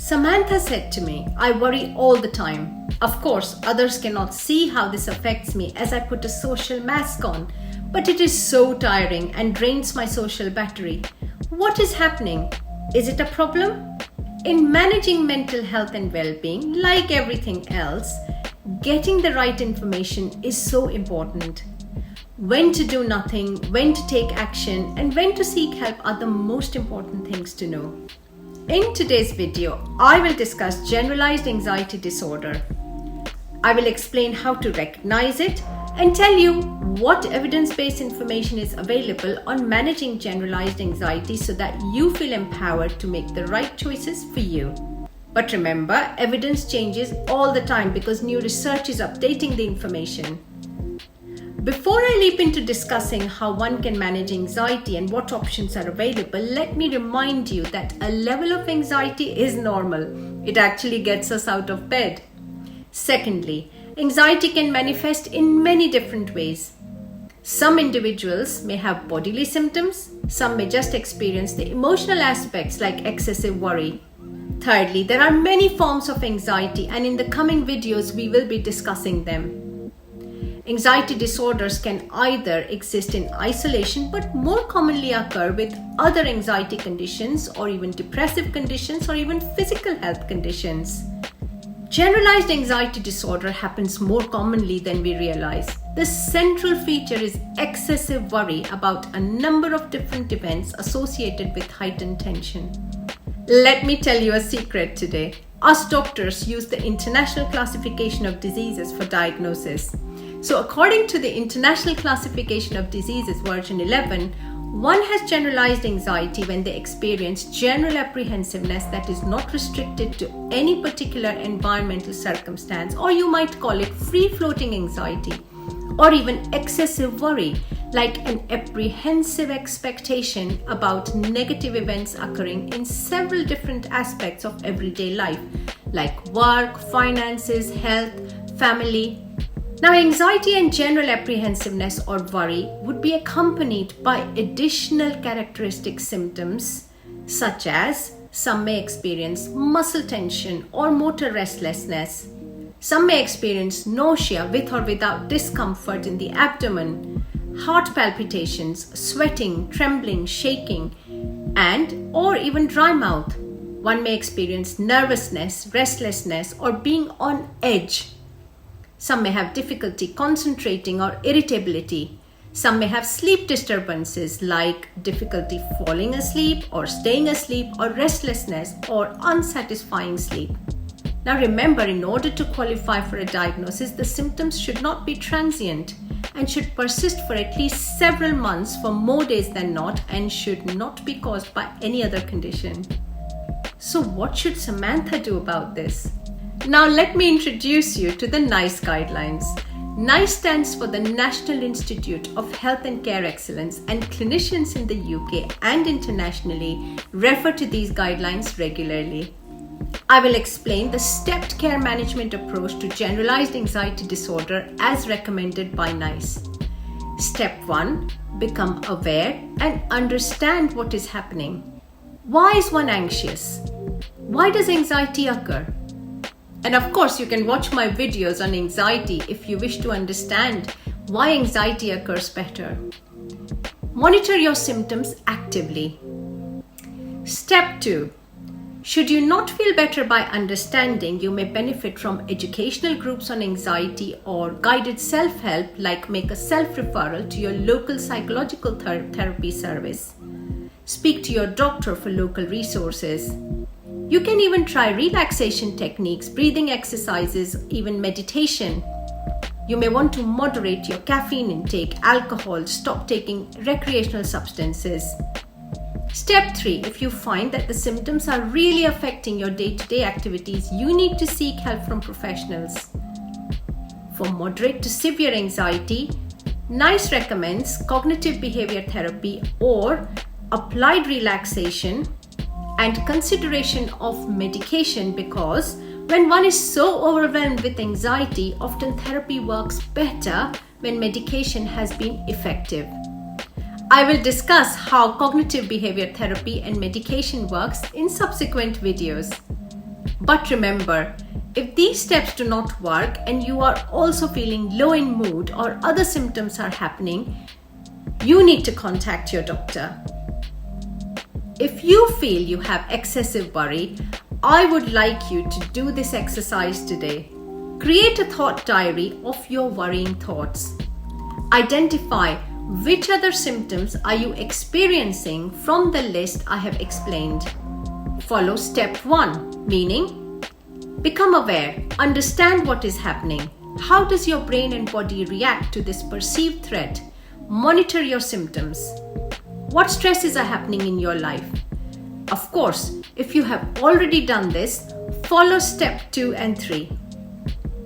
Samantha said to me, I worry all the time. Of course, others cannot see how this affects me as I put a social mask on, but it is so tiring and drains my social battery. What is happening? Is it a problem? In managing mental health and well-being, like everything else, getting the right information is so important. When to do nothing, when to take action, and when to seek help are the most important things to know. In today's video, I will discuss generalized anxiety disorder. I will explain how to recognize it and tell you what evidence-based information is available on managing generalized anxiety so that you feel empowered to make the right choices for you. But remember, evidence changes all the time because new research is updating the information. Before I leap into discussing how one can manage anxiety and what options are available, let me remind you that a level of anxiety is normal. It actually gets us out of bed. Secondly, anxiety can manifest in many different ways. Some individuals may have bodily symptoms. Some may just experience the emotional aspects like excessive worry. Thirdly, there are many forms of anxiety, and in the coming videos we will be discussing them. Anxiety disorders can either exist in isolation but more commonly occur with other anxiety conditions or even depressive conditions or even physical health conditions. Generalized anxiety disorder happens more commonly than we realize. The central feature is excessive worry about a number of different events associated with heightened tension. Let me tell you a secret today. Us doctors use the International Classification of Diseases for diagnosis. So according to the International Classification of Diseases version 11, one has generalized anxiety when they experience general apprehensiveness that is not restricted to any particular environmental circumstance, or you might call it free-floating anxiety, or even excessive worry, like an apprehensive expectation about negative events occurring in several different aspects of everyday life, like work, finances, health, family. Now, anxiety and general apprehensiveness or worry would be accompanied by additional characteristic symptoms, such as some may experience muscle tension or motor restlessness. Some may experience nausea with or without discomfort in the abdomen, heart palpitations, sweating, trembling, shaking, and or even dry mouth. One may experience nervousness, restlessness, or being on edge. Some may have difficulty concentrating or irritability. Some may have sleep disturbances like difficulty falling asleep or staying asleep, or restlessness or unsatisfying sleep. Now remember, in order to qualify for a diagnosis, the symptoms should not be transient and should persist for at least several months for more days than not, and should not be caused by any other condition. So what should Samantha do about this? Now let me introduce you to the NICE guidelines. NICE stands for the National Institute of Health and Care Excellence, and clinicians in the UK and internationally refer to these guidelines regularly. I will explain the stepped care management approach to generalized anxiety disorder as recommended by NICE. Step 1. Become aware and understand what is happening. Why is one anxious? Why does anxiety occur? And of course, you can watch my videos on anxiety if you wish to understand why anxiety occurs better. Monitor your symptoms actively. Step 2. Should you not feel better by understanding, you may benefit from educational groups on anxiety or guided self-help, like make a self-referral to your local psychological therapy service. Speak to your doctor for local resources. You can even try relaxation techniques, breathing exercises, even meditation. You may want to moderate your caffeine intake, alcohol, stop taking recreational substances. Step 3. If you find that the symptoms are really affecting your day-to-day activities, you need to seek help from professionals. For moderate to severe anxiety, NICE recommends cognitive behavior therapy or applied relaxation and consideration of medication, because when one is so overwhelmed with anxiety, often therapy works better when medication has been effective. I will discuss how cognitive behavior therapy and medication works in subsequent videos. But remember, if these steps do not work and you are also feeling low in mood or other symptoms are happening, you need to contact your doctor. If you feel you have excessive worry, I would like you to do this exercise today. Create a thought diary of your worrying thoughts. Identify which other symptoms are you experiencing from the list I have explained. Follow step 1, meaning become aware, understand what is happening. How does your brain and body react to this perceived threat? Monitor your symptoms. What stresses are happening in your life? Of course, if you have already done this, follow step 2 and 3.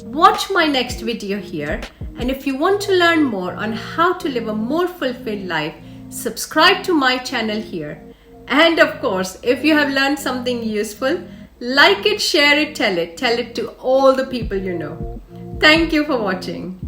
Watch my next video here, and if you want to learn more on how to live a more fulfilled life, subscribe to my channel here. And of course, if you have learned something useful, like it, share it, tell it to all the people you know. Thank you for watching.